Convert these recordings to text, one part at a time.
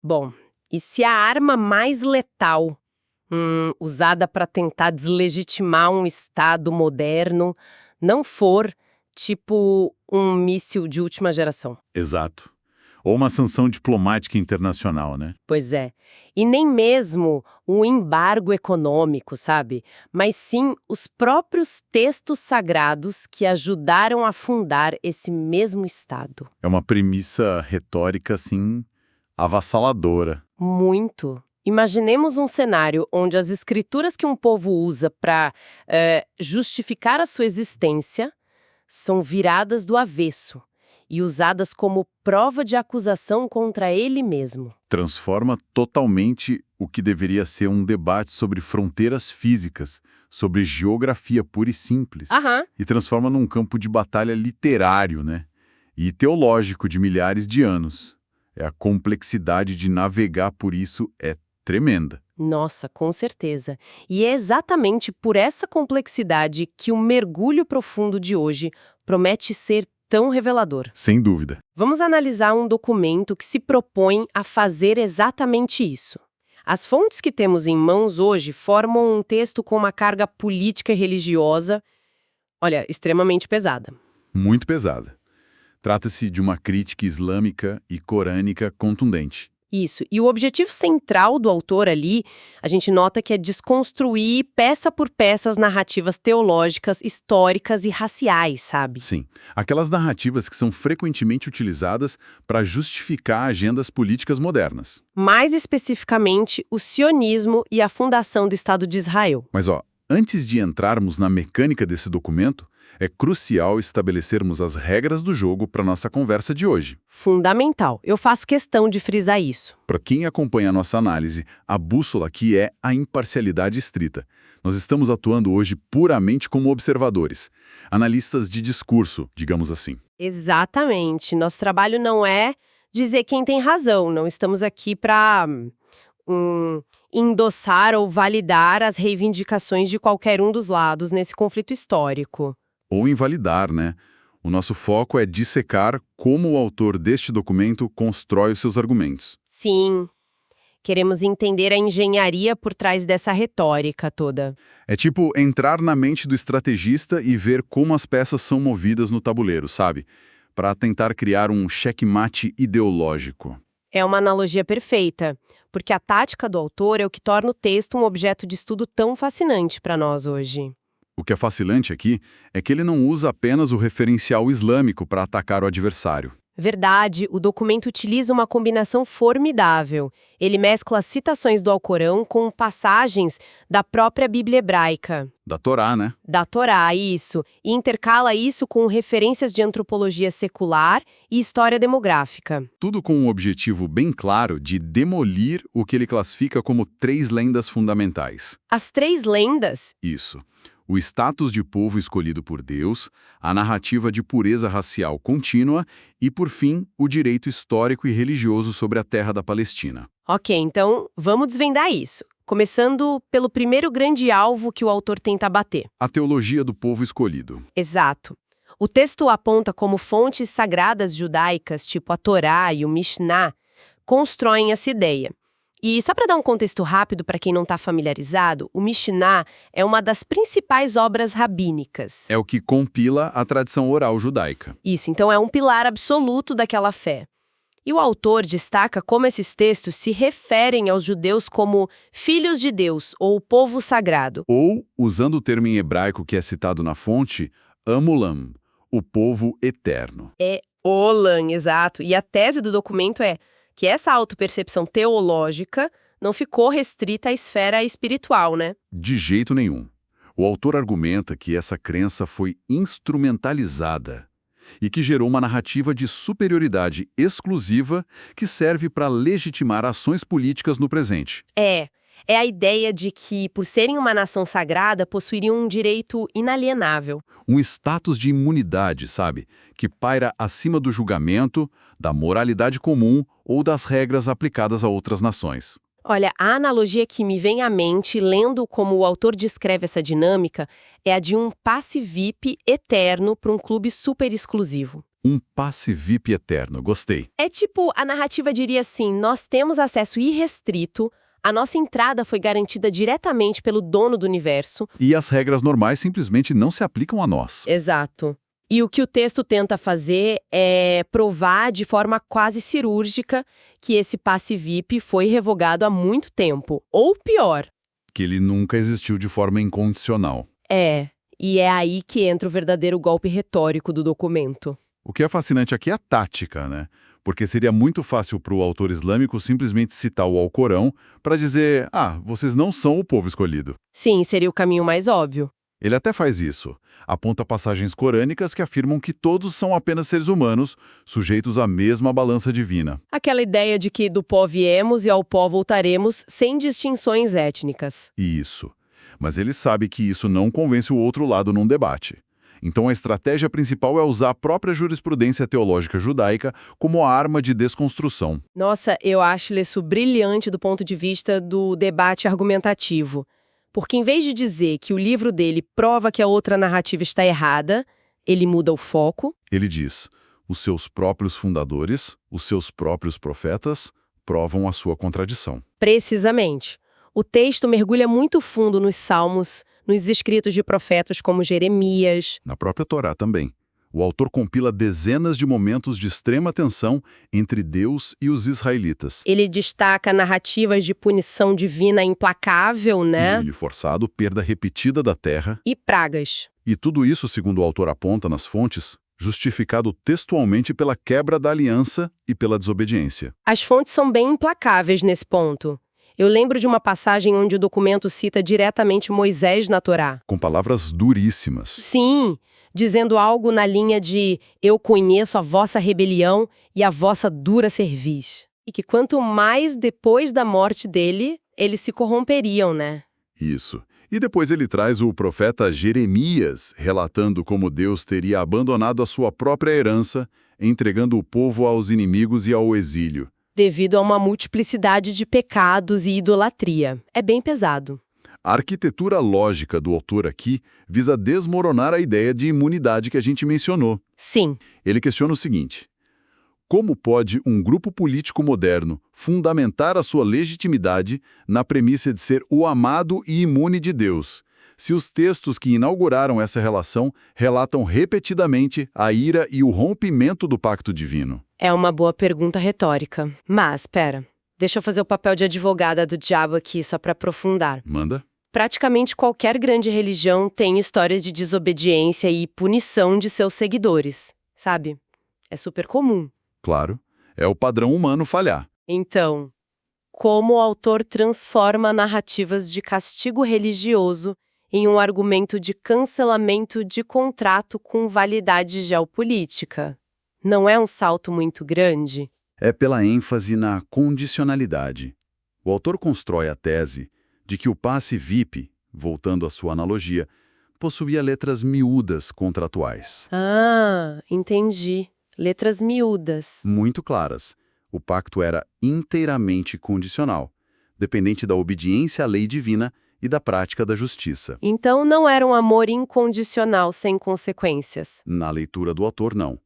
Bom, e se a arma mais letal, usada para tentar deslegitimar um Estado moderno, não for, tipo, um míssil de última geração? Exato. Ou uma sanção diplomática internacional, né? Pois é. E nem mesmo um embargo econômico, sabe? Mas sim os próprios textos sagrados que ajudaram a fundar esse mesmo Estado. É uma premissa retórica, assim, avassaladora. Muito. Imaginemos um cenário onde as escrituras que um povo usa para justificar a sua existência são viradas do avesso e usadas como prova de acusação contra ele mesmo. Transforma totalmente o que deveria ser um debate sobre fronteiras físicas, sobre geografia pura e simples, Aham. e transforma num campo de batalha literário, né? E teológico de milhares de anos. A complexidade de navegar por isso é tremenda. Nossa, com certeza. E é exatamente por essa complexidade que o mergulho profundo de hoje promete ser tão revelador. Sem dúvida. Vamos analisar um documento que se propõe a fazer exatamente isso. As fontes que temos em mãos hoje formam um texto com uma carga política e religiosa, olha, extremamente pesada. Muito pesada. Trata-se de uma crítica islâmica e corânica contundente. Isso. E o objetivo central do autor ali, a gente nota que é desconstruir peça por peça as narrativas teológicas, históricas e raciais, sabe? Sim, aquelas narrativas que são frequentemente utilizadas para justificar agendas políticas modernas. Mais especificamente, o sionismo e a fundação do Estado de Israel. Mas, antes de entrarmos na mecânica desse documento, é crucial estabelecermos as regras do jogo para nossa conversa de hoje. Fundamental. Eu faço questão de frisar isso. Para quem acompanha a nossa análise, a bússola aqui é a imparcialidade estrita. Nós estamos atuando hoje puramente como observadores, analistas de discurso, digamos assim. Exatamente. Nosso trabalho não é dizer quem tem razão. Não estamos aqui para endossar ou validar as reivindicações de qualquer um dos lados nesse conflito histórico. Ou invalidar, né? O nosso foco é dissecar como o autor deste documento constrói os seus argumentos. Sim. Queremos entender a engenharia por trás dessa retórica toda. É tipo entrar na mente do estrategista e ver como as peças são movidas no tabuleiro, sabe? Para tentar criar um checkmate ideológico. É uma analogia perfeita, porque a tática do autor é o que torna o texto um objeto de estudo tão fascinante para nós hoje. O que é fascinante aqui é que ele não usa apenas o referencial islâmico para atacar o adversário. Verdade, o documento utiliza uma combinação formidável. Ele mescla citações do Alcorão com passagens da própria Bíblia hebraica. Da Torá, né? Da Torá, isso. E intercala isso com referências de antropologia secular e história demográfica. Tudo com um objetivo bem claro de demolir o que ele classifica como 3 lendas fundamentais. As 3 lendas? Isso. O status de povo escolhido por Deus, a narrativa de pureza racial contínua e, por fim, o direito histórico e religioso sobre a terra da Palestina. Ok, então vamos desvendar isso. Começando pelo primeiro grande alvo que o autor tenta abater. A teologia do povo escolhido. Exato. O texto aponta como fontes sagradas judaicas, tipo a Torá e o Mishnah, constroem essa ideia. E só para dar um contexto rápido para quem não está familiarizado, o Mishnah é uma das principais obras rabínicas. É o que compila a tradição oral judaica. Isso, então é um pilar absoluto daquela fé. E o autor destaca como esses textos se referem aos judeus como filhos de Deus, ou povo sagrado. Ou, usando o termo em hebraico que é citado na fonte, Amulam, o povo eterno. É Olam, exato. E a tese do documento é que essa autopercepção teológica não ficou restrita à esfera espiritual, né? De jeito nenhum. O autor argumenta que essa crença foi instrumentalizada e que gerou uma narrativa de superioridade exclusiva que serve para legitimar ações políticas no presente. É a ideia de que, por serem uma nação sagrada, possuiriam um direito inalienável. Um status de imunidade, sabe? Que paira acima do julgamento, da moralidade comum ou das regras aplicadas a outras nações. Olha, a analogia que me vem à mente, lendo como o autor descreve essa dinâmica, é a de um passe VIP eterno para um clube super exclusivo. Um passe VIP eterno, gostei. É tipo, a narrativa diria assim, nós temos acesso irrestrito, a nossa entrada foi garantida diretamente pelo dono do universo. E as regras normais simplesmente não se aplicam a nós. Exato. E o que o texto tenta fazer é provar de forma quase cirúrgica que esse passe VIP foi revogado há muito tempo. Ou pior. Que ele nunca existiu de forma incondicional. E é aí que entra o verdadeiro golpe retórico do documento. O que é fascinante aqui é a tática, né? Porque seria muito fácil para o autor islâmico simplesmente citar o Alcorão para dizer, vocês não são o povo escolhido. Sim, seria o caminho mais óbvio. Ele até faz isso. Aponta passagens corânicas que afirmam que todos são apenas seres humanos, sujeitos à mesma balança divina. Aquela ideia de que do pó viemos e ao pó voltaremos sem distinções étnicas. Isso. Mas ele sabe que isso não convence o outro lado num debate. Então a estratégia principal é usar a própria jurisprudência teológica judaica como arma de desconstrução. Nossa, eu acho isso brilhante do ponto de vista do debate argumentativo. Porque em vez de dizer que o livro dele prova que a outra narrativa está errada, ele muda o foco. Ele diz, os seus próprios fundadores, os seus próprios profetas, provam a sua contradição. Precisamente. O texto mergulha muito fundo nos salmos, nos escritos de profetas como Jeremias. Na própria Torá também. O autor compila dezenas de momentos de extrema tensão entre Deus e os israelitas. Ele destaca narrativas de punição divina implacável, né? Exílio forçado, perda repetida da terra. E pragas. E tudo isso, segundo o autor aponta nas fontes, justificado textualmente pela quebra da aliança e pela desobediência. As fontes são bem implacáveis nesse ponto. Eu lembro de uma passagem onde o documento cita diretamente Moisés na Torá. Com palavras duríssimas. Sim, dizendo algo na linha de eu conheço a vossa rebelião e a vossa dura cerviz. E que quanto mais depois da morte dele, eles se corromperiam, né? Isso. E depois ele traz o profeta Jeremias, relatando como Deus teria abandonado a sua própria herança, entregando o povo aos inimigos e ao exílio. Devido a uma multiplicidade de pecados e idolatria. É bem pesado. A arquitetura lógica do autor aqui visa desmoronar a ideia de imunidade que a gente mencionou. Sim. Ele questiona o seguinte: como pode um grupo político moderno fundamentar a sua legitimidade na premissa de ser o amado e imune de Deus, se os textos que inauguraram essa relação relatam repetidamente a ira e o rompimento do pacto divino? É uma boa pergunta retórica. Mas, pera, deixa eu fazer o papel de advogada do diabo aqui só para aprofundar. Manda. Praticamente qualquer grande religião tem histórias de desobediência e punição de seus seguidores, sabe? É super comum. Claro, é o padrão humano falhar. Então, como o autor transforma narrativas de castigo religioso em um argumento de cancelamento de contrato com validade geopolítica? Não é um salto muito grande? É pela ênfase na condicionalidade. O autor constrói a tese de que o passe VIP, voltando à sua analogia, possuía letras miúdas contratuais. Entendi. Letras miúdas. Muito claras. O pacto era inteiramente condicional, dependente da obediência à lei divina e da prática da justiça. Então não era um amor incondicional sem consequências. Na leitura do autor, não.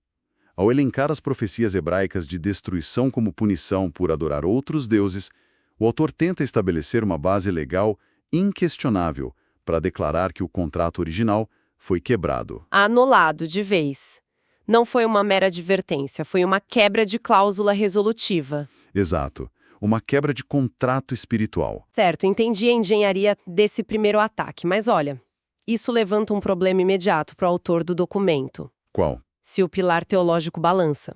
Ao elencar as profecias hebraicas de destruição como punição por adorar outros deuses, o autor tenta estabelecer uma base legal inquestionável para declarar que o contrato original foi quebrado. Anulado de vez. Não foi uma mera advertência, foi uma quebra de cláusula resolutiva. Exato. Uma quebra de contrato espiritual. Certo, entendi a engenharia desse primeiro ataque, mas olha, isso levanta um problema imediato para o autor do documento. Qual? Se o pilar teológico balança.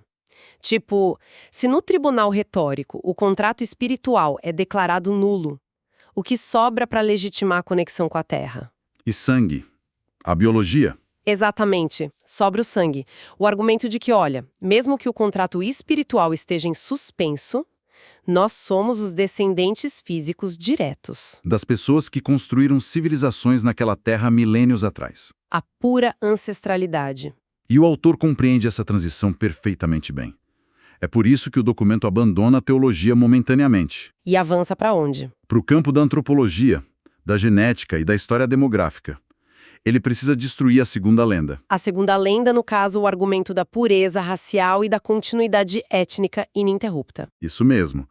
Tipo, se no tribunal retórico o contrato espiritual é declarado nulo, o que sobra para legitimar a conexão com a Terra? E sangue? A biologia? Exatamente, sobra o sangue. O argumento de que, olha, mesmo que o contrato espiritual esteja em suspenso, nós somos os descendentes físicos diretos. Das pessoas que construíram civilizações naquela terra milênios atrás. A pura ancestralidade. E o autor compreende essa transição perfeitamente bem. É por isso que o documento abandona a teologia momentaneamente. E avança para onde? Para o campo da antropologia, da genética e da história demográfica. Ele precisa destruir a segunda lenda. A segunda lenda, no caso, o argumento da pureza racial e da continuidade étnica ininterrupta. Isso mesmo.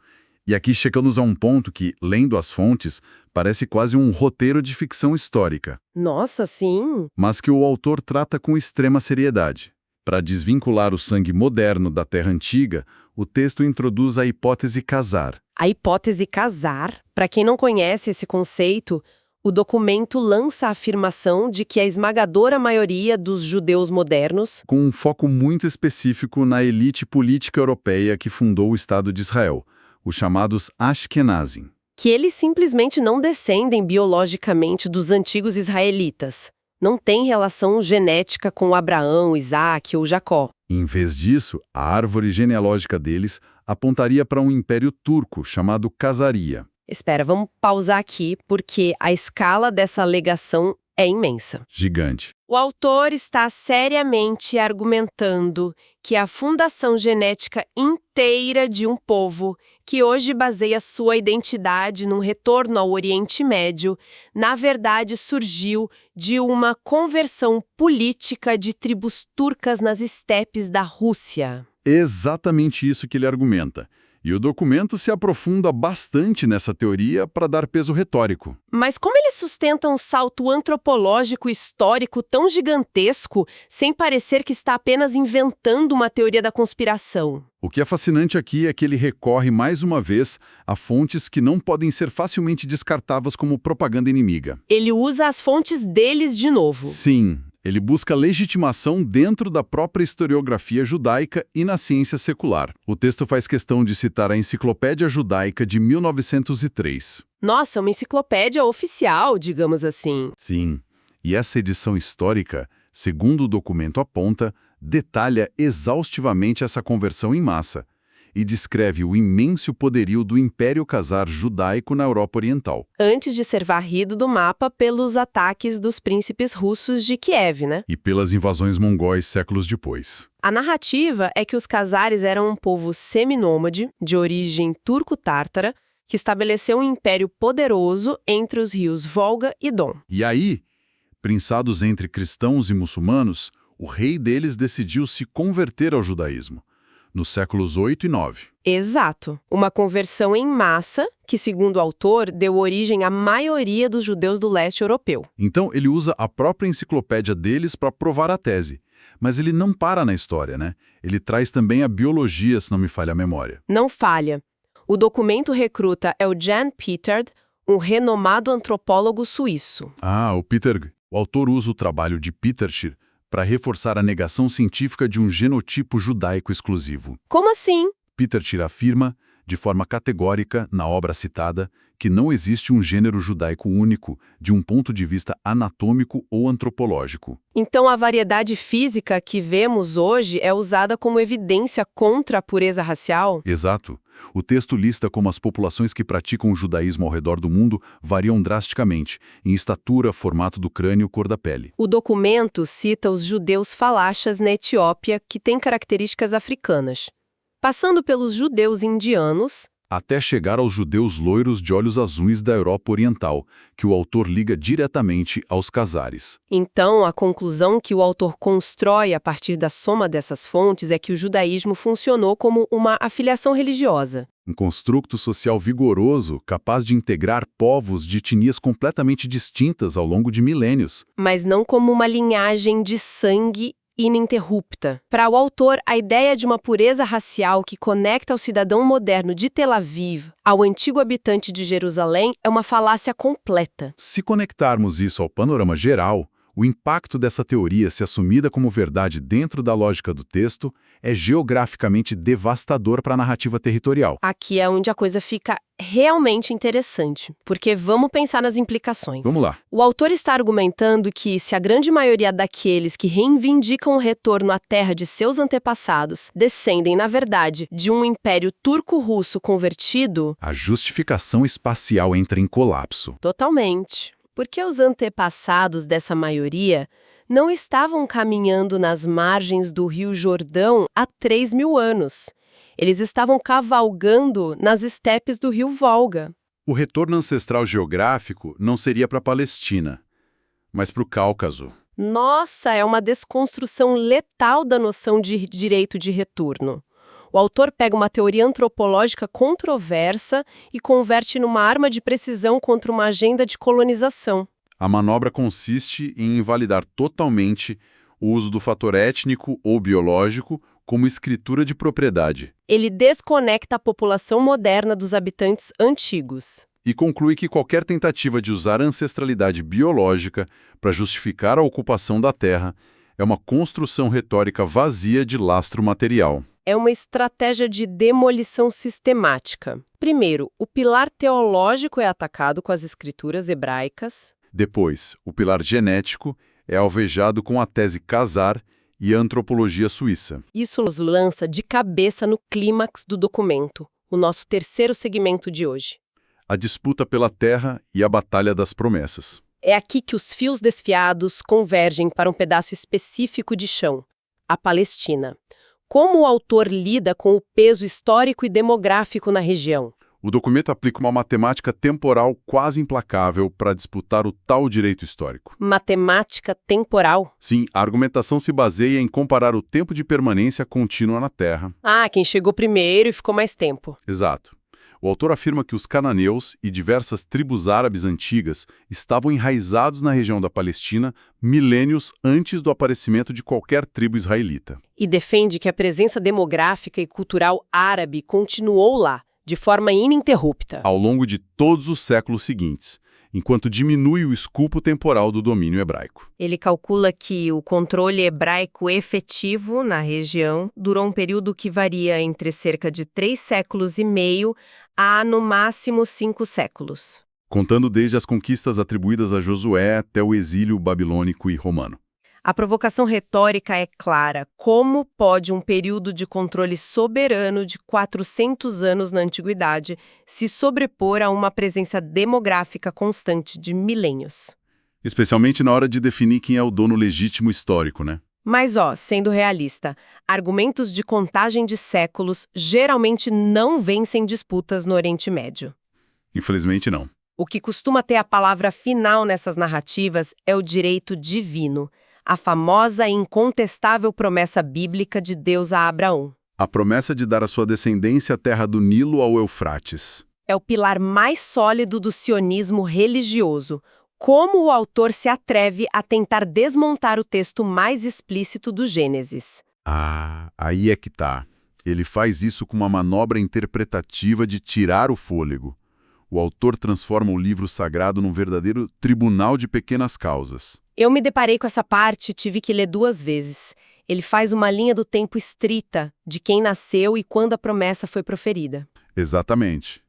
E aqui chegamos a um ponto que, lendo as fontes, parece quase um roteiro de ficção histórica, Nossa, sim! mas que o autor trata com extrema seriedade. Para desvincular o sangue moderno da Terra Antiga, o texto introduz a hipótese Khazar. A hipótese Khazar, para quem não conhece esse conceito, o documento lança a afirmação de que a esmagadora maioria dos judeus modernos, Com um foco muito específico na elite política europeia que fundou o Estado de Israel, os chamados Ashkenazim. que eles simplesmente não descendem biologicamente dos antigos israelitas. Não tem relação genética com Abraão, Isaac ou Jacó. Em vez disso, a árvore genealógica deles apontaria para um império turco chamado Khazaria. Espera, vamos pausar aqui, porque a escala dessa alegação é imensa. Gigante. O autor está seriamente argumentando que a fundação genética inteira de um povo, que hoje baseia sua identidade num retorno ao Oriente Médio, na verdade surgiu de uma conversão política de tribos turcas nas estepes da Rússia. Exatamente isso que ele argumenta. E o documento se aprofunda bastante nessa teoria para dar peso retórico. Mas como ele sustenta um salto antropológico histórico tão gigantesco, sem parecer que está apenas inventando uma teoria da conspiração? O que é fascinante aqui é que ele recorre mais uma vez a fontes que não podem ser facilmente descartadas como propaganda inimiga. Ele usa as fontes deles de novo. Sim, ele busca legitimação dentro da própria historiografia judaica e na ciência secular. O texto faz questão de citar a Enciclopédia Judaica de 1903. Nossa, uma enciclopédia oficial, digamos assim. Sim, e essa edição histórica, segundo o documento aponta, detalha exaustivamente essa conversão em massa e descreve o imenso poderio do Império Khazar judaico na Europa Oriental. Antes de ser varrido do mapa pelos ataques dos príncipes russos de Kiev, né? E pelas invasões mongóis séculos depois. A narrativa é que os Khazares eram um povo seminômade, de origem turco-tártara, que estabeleceu um império poderoso entre os rios Volga e Don. E aí, prinçados entre cristãos e muçulmanos, o rei deles decidiu se converter ao judaísmo, nos séculos 8 e 9. Exato. Uma conversão em massa que, segundo o autor, deu origem à maioria dos judeus do leste europeu. Então, ele usa a própria enciclopédia deles para provar a tese. Mas ele não para na história, né? Ele traz também a biologia, se não me falha a memória. Não falha. O documento recruta é o Jan Pietard, um renomado antropólogo suíço. Ah, o Peter. O autor usa o trabalho de Peter Schier para reforçar a negação científica de um genotipo judaico exclusivo. Como assim? Peter Schier afirma, de forma categórica, na obra citada, que não existe um gênero judaico único, de um ponto de vista anatômico ou antropológico. Então a variedade física que vemos hoje é usada como evidência contra a pureza racial? Exato. O texto lista como as populações que praticam o judaísmo ao redor do mundo variam drasticamente, em estatura, formato do crânio, cor da pele. O documento cita os judeus falachas na Etiópia, que têm características africanas, passando pelos judeus indianos, Até chegar aos judeus loiros de olhos azuis da Europa Oriental, que o autor liga diretamente aos Khazares. Então, a conclusão que o autor constrói a partir da soma dessas fontes é que o judaísmo funcionou como uma afiliação religiosa. Um construto social vigoroso, capaz de integrar povos de etnias completamente distintas ao longo de milênios. Mas não como uma linhagem de sangue ininterrupta. Para o autor, a ideia de uma pureza racial que conecta o cidadão moderno de Tel Aviv ao antigo habitante de Jerusalém é uma falácia completa. Se conectarmos isso ao panorama geral, o impacto dessa teoria, se assumida como verdade dentro da lógica do texto, é geograficamente devastador para a narrativa territorial. Aqui é onde a coisa fica realmente interessante, porque vamos pensar nas implicações. Vamos lá. O autor está argumentando que, se a grande maioria daqueles que reivindicam o retorno à terra de seus antepassados descendem, na verdade, de um império turco-russo convertido, A justificação espacial entra em colapso. totalmente. Porque os antepassados dessa maioria não estavam caminhando nas margens do Rio Jordão há 3.000 anos. Eles estavam cavalgando nas estepes do Rio Volga. O retorno ancestral geográfico não seria para a Palestina, mas para o Cáucaso. Nossa, é uma desconstrução letal da noção de direito de retorno. O autor pega uma teoria antropológica controversa e converte numa arma de precisão contra uma agenda de colonização. A manobra consiste em invalidar totalmente o uso do fator étnico ou biológico como escritura de propriedade. Ele desconecta a população moderna dos habitantes antigos. E conclui que qualquer tentativa de usar a ancestralidade biológica para justificar a ocupação da terra é uma construção retórica vazia de lastro material. É uma estratégia de demolição sistemática. Primeiro, o pilar teológico é atacado com as escrituras hebraicas. Depois, o pilar genético é alvejado com a tese Casar e a antropologia suíça. Isso nos lança de cabeça no clímax do documento, o nosso terceiro segmento de hoje. A disputa pela terra e a batalha das promessas. É aqui que os fios desfiados convergem para um pedaço específico de chão, a Palestina. Como o autor lida com o peso histórico e demográfico na região? O documento aplica uma matemática temporal quase implacável para disputar o tal direito histórico. Matemática temporal? Sim, a argumentação se baseia em comparar o tempo de permanência contínua na Terra. Ah, quem chegou primeiro e ficou mais tempo. Exato. O autor afirma que os cananeus e diversas tribos árabes antigas estavam enraizados na região da Palestina milênios antes do aparecimento de qualquer tribo israelita. E defende que a presença demográfica e cultural árabe continuou lá, de forma ininterrupta. Ao longo de todos os séculos seguintes, enquanto diminui o escopo temporal do domínio hebraico. Ele calcula que o controle hebraico efetivo na região durou um período que varia entre cerca de 3 séculos e meio a, no máximo, 5 séculos. Contando desde as conquistas atribuídas a Josué até o exílio babilônico e romano. A provocação retórica é clara. Como pode um período de controle soberano de 400 anos na antiguidade se sobrepor a uma presença demográfica constante de milênios? Especialmente na hora de definir quem é o dono legítimo histórico, né? Mas, sendo realista, argumentos de contagem de séculos geralmente não vencem disputas no Oriente Médio. Infelizmente não. O que costuma ter a palavra final nessas narrativas é o direito divino, a famosa e incontestável promessa bíblica de Deus a Abraão. A promessa de dar à sua descendência a terra do Nilo ao Eufrates. É o pilar mais sólido do sionismo religioso. Como o autor se atreve a tentar desmontar o texto mais explícito do Gênesis? Ah, aí é que tá. Ele faz isso com uma manobra interpretativa de tirar o fôlego. O autor transforma o livro sagrado num verdadeiro tribunal de pequenas causas. Eu me deparei com essa parte e tive que ler 2 vezes. Ele faz uma linha do tempo estrita de quem nasceu e quando a promessa foi proferida. Exatamente.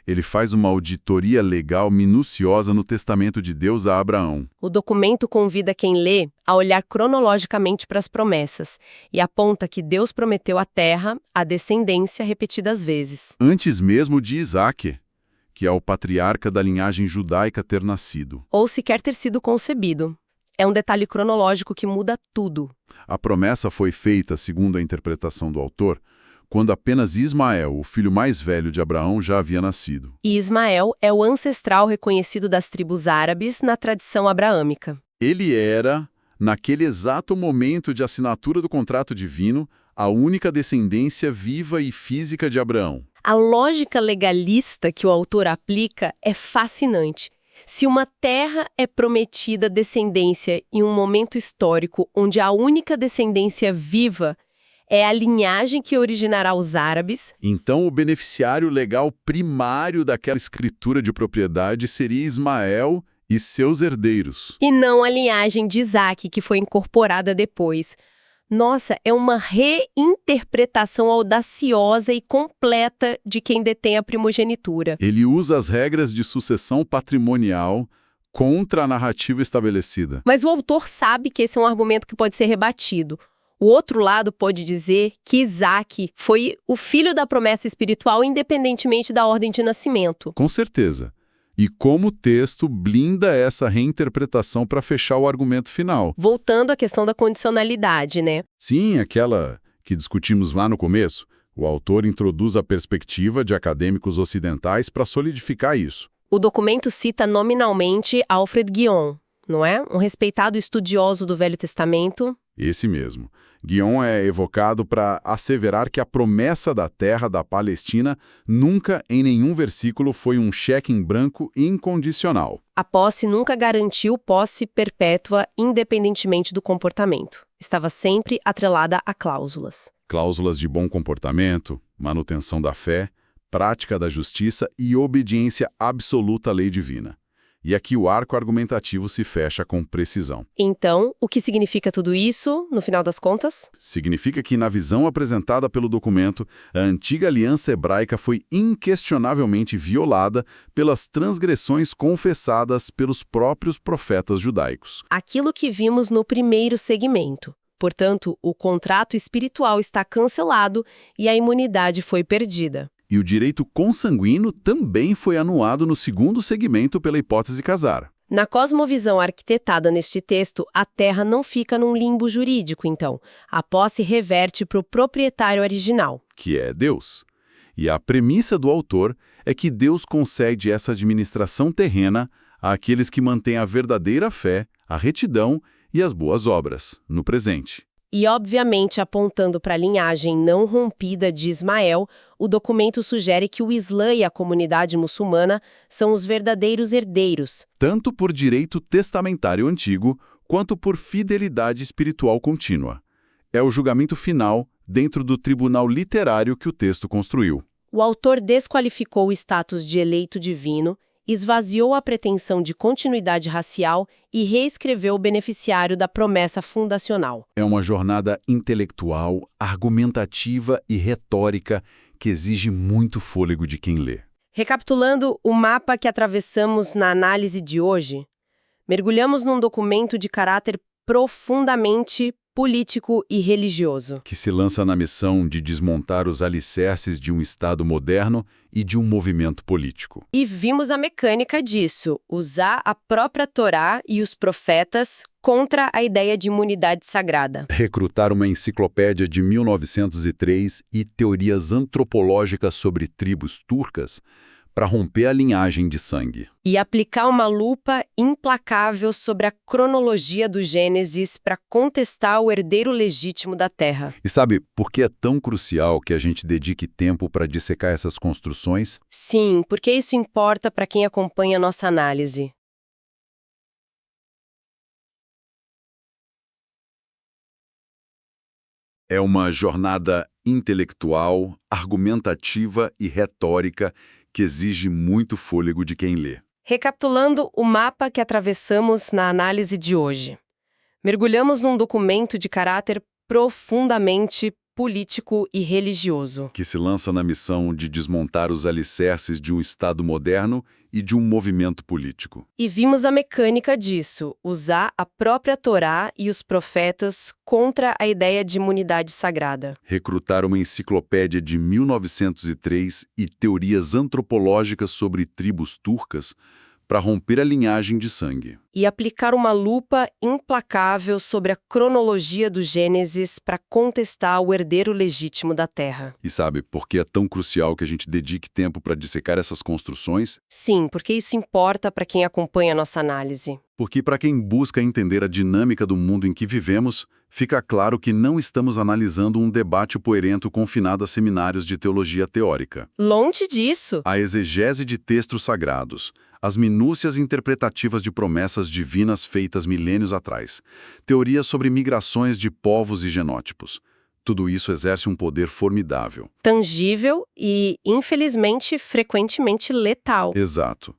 Ele faz uma auditoria legal minuciosa no testamento de Deus a Abraão. O documento convida quem lê a olhar cronologicamente para as promessas e aponta que Deus prometeu a terra, a descendência repetidas vezes. Antes mesmo de Isaac, que é o patriarca da linhagem judaica, ter nascido. Ou sequer ter sido concebido. É um detalhe cronológico que muda tudo. A promessa foi feita, segundo a interpretação do autor, quando apenas Ismael, o filho mais velho de Abraão, já havia nascido. E Ismael é o ancestral reconhecido das tribos árabes na tradição abraâmica. Ele era, naquele exato momento de assinatura do contrato divino, a única descendência viva e física de Abraão. A lógica legalista que o autor aplica é fascinante. Se uma terra é prometida à descendência em um momento histórico onde a única descendência viva é a linhagem que originará os árabes, então o beneficiário legal primário daquela escritura de propriedade seria Ismael e seus herdeiros. E não a linhagem de Isaac, que foi incorporada depois. Nossa, é uma reinterpretação audaciosa e completa de quem detém a primogenitura. Ele usa as regras de sucessão patrimonial contra a narrativa estabelecida. Mas o autor sabe que esse é um argumento que pode ser rebatido. O outro lado pode dizer que Isaac foi o filho da promessa espiritual independentemente da ordem de nascimento. Com certeza. E como o texto blinda essa reinterpretação para fechar o argumento final. Voltando à questão da condicionalidade, né? Sim, aquela que discutimos lá no começo. O autor introduz a perspectiva de acadêmicos ocidentais para solidificar isso. O documento cita nominalmente Alfred Guion, não é? Um respeitado estudioso do Velho Testamento. Esse mesmo. Guion é evocado para asseverar que a promessa da terra da Palestina nunca, em nenhum versículo, foi um cheque em branco incondicional. A posse nunca garantiu posse perpétua independentemente do comportamento. Estava sempre atrelada a cláusulas. Cláusulas de bom comportamento, manutenção da fé, prática da justiça e obediência absoluta à lei divina. E aqui o arco argumentativo se fecha com precisão. Então, o que significa tudo isso, no final das contas? Significa que, na visão apresentada pelo documento, a antiga aliança hebraica foi inquestionavelmente violada pelas transgressões confessadas pelos próprios profetas judaicos. Aquilo que vimos no primeiro segmento. Portanto, o contrato espiritual está cancelado e a imunidade foi perdida. E o direito consanguíneo também foi anuado no segundo segmento pela hipótese casar. Na cosmovisão arquitetada neste texto, a terra não fica num limbo jurídico, então. A posse reverte para o proprietário original. Que é Deus. E a premissa do autor é que Deus concede essa administração terrena àqueles que mantêm a verdadeira fé, a retidão e as boas obras, no presente. E, obviamente, apontando para a linhagem não rompida de Ismael, o documento sugere que o Islã e a comunidade muçulmana são os verdadeiros herdeiros. Tanto por direito testamentário antigo, quanto por fidelidade espiritual contínua. É o julgamento final dentro do tribunal literário que o texto construiu. O autor desqualificou o status de eleito divino, esvaziou a pretensão de continuidade racial e reescreveu o beneficiário da promessa fundacional. É uma jornada intelectual, argumentativa e retórica que exige muito fôlego de quem lê. Recapitulando o mapa que atravessamos na análise de hoje, mergulhamos num documento de caráter profundamente político e religioso. Que se lança na missão de desmontar os alicerces de um Estado moderno e de um movimento político. E vimos a mecânica disso, usar a própria Torá e os profetas contra a ideia de imunidade sagrada. Recrutar uma enciclopédia de 1903 e teorias antropológicas sobre tribos turcas para romper a linhagem de sangue. E aplicar uma lupa implacável sobre a cronologia do Gênesis para contestar o herdeiro legítimo da Terra. E sabe por que é tão crucial que a gente dedique tempo para dissecar essas construções? Sim, porque isso importa para quem acompanha a nossa análise. É uma jornada intelectual, argumentativa e retórica que exige muito fôlego de quem lê. Recapitulando o mapa que atravessamos na análise de hoje. Mergulhamos num documento de caráter profundamente político e religioso. Que se lança na missão de desmontar os alicerces de um Estado moderno e de um movimento político. E vimos a mecânica disso, usar a própria Torá e os profetas contra a ideia de imunidade sagrada. Recrutar uma enciclopédia de 1903 e teorias antropológicas sobre tribos turcas para romper a linhagem de sangue. E aplicar uma lupa implacável sobre a cronologia do Gênesis para contestar o herdeiro legítimo da Terra. E sabe por que é tão crucial que a gente dedique tempo para dissecar essas construções? Sim, porque isso importa para quem acompanha a nossa análise. Porque para quem busca entender a dinâmica do mundo em que vivemos, fica claro que não estamos analisando um debate poerento confinado a seminários de teologia teórica. Longe disso! A exegese de textos sagrados, as minúcias interpretativas de promessas divinas feitas milênios atrás, teorias sobre migrações de povos e genótipos. Tudo isso exerce um poder formidável. Tangível e, infelizmente, frequentemente letal. Exato.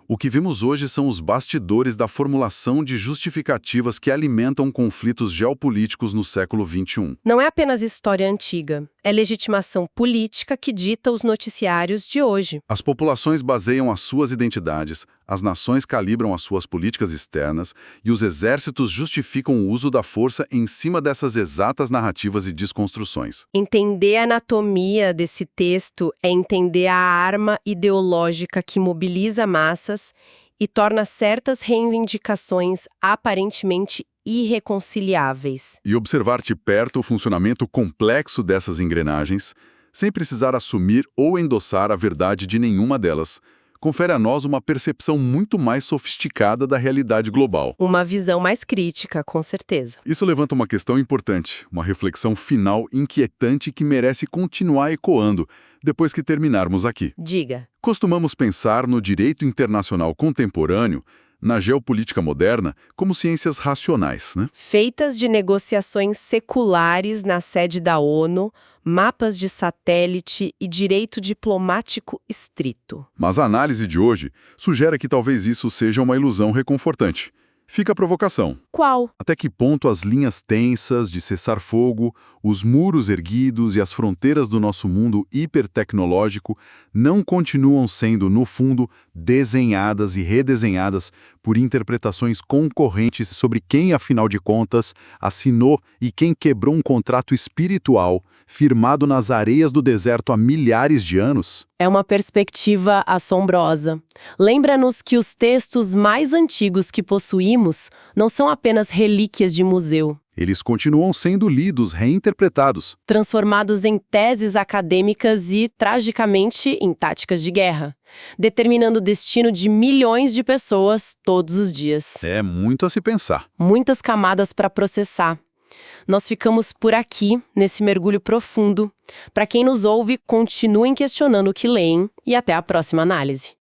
O que vimos hoje são os bastidores da formulação de justificativas que alimentam conflitos geopolíticos no século XXI. Não é apenas história antiga, é legitimação política que dita os noticiários de hoje. As populações baseiam as suas identidades, as nações calibram as suas políticas externas e os exércitos justificam o uso da força em cima dessas exatas narrativas e desconstruções. Entender a anatomia desse texto é entender a arma ideológica que mobiliza massas e torna certas reivindicações aparentemente irreconciliáveis. E observar de perto o funcionamento complexo dessas engrenagens, sem precisar assumir ou endossar a verdade de nenhuma delas, confere a nós uma percepção muito mais sofisticada da realidade global. Uma visão mais crítica, com certeza. Isso levanta uma questão importante, uma reflexão final inquietante que merece continuar ecoando depois que terminarmos aqui. Diga. Costumamos pensar no direito internacional contemporâneo, na geopolítica moderna, como ciências racionais, né? Feitas de negociações seculares na sede da ONU, mapas de satélite e direito diplomático estrito. Mas a análise de hoje sugere que talvez isso seja uma ilusão reconfortante. Fica a provocação. Qual? Até que ponto as linhas tensas de cessar-fogo, os muros erguidos e as fronteiras do nosso mundo hipertecnológico não continuam sendo, no fundo, desenhadas e redesenhadas por interpretações concorrentes sobre quem, afinal de contas, assinou e quem quebrou um contrato espiritual firmado nas areias do deserto há milhares de anos? É uma perspectiva assombrosa. Lembra-nos que os textos mais antigos que possuímos não são apenas relíquias de museu, Eles continuam sendo lidos, reinterpretados. transformados em teses acadêmicas e, tragicamente, em táticas de guerra, determinando o destino de milhões de pessoas todos os dias. É muito a se pensar. Muitas camadas para processar. Nós ficamos por aqui, nesse mergulho profundo. Para quem nos ouve, continuem questionando o que leem e até a próxima análise.